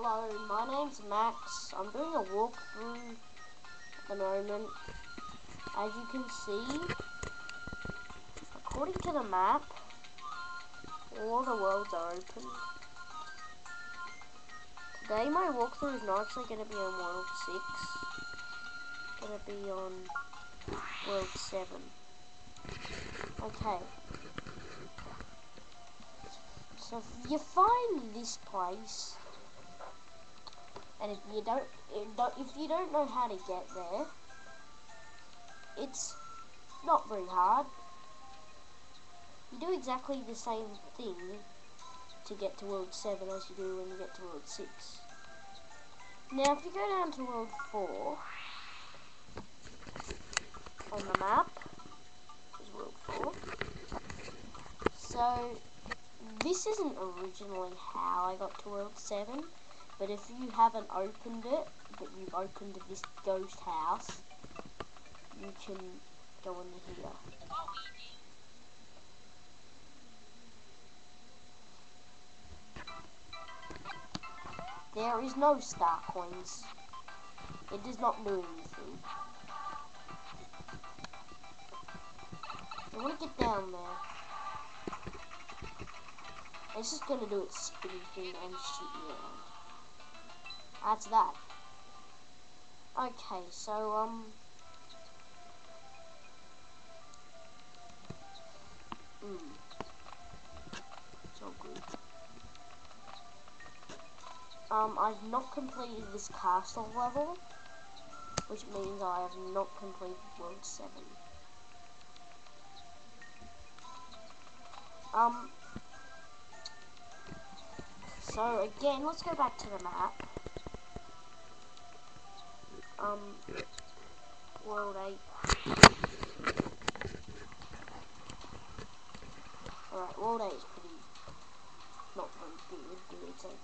Hello, my name's Max. I'm doing a walkthrough at the moment. As you can see, according to the map, all the worlds are open. Today my walkthrough is not actually going to be on World 6. It's going to be on World 7. Okay. So if you find this place, and if you don't know how to get there, it's not very hard. You do exactly the same thing to get to World 7 as you do when you get to World 6. Now if you go down to World 4 on the map, is World 4. So this isn't originally how I got to World 7, but if you haven't opened it, but you've opened this ghost house, you can go into here. There is no star coins. It does not do anything. You want to get down there. It's just going to do its spinning thing and shoot you around. That's that. Okay, so, it's all good. I've not completed this castle level, which means I have not completed World 7. So again, let's go back to the map. World 8. Alright, World 8 is pretty, not very good, but it's okay.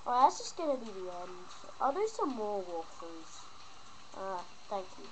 Alright, that's just gonna be the end. I'll do some more walkthroughs. Thank you.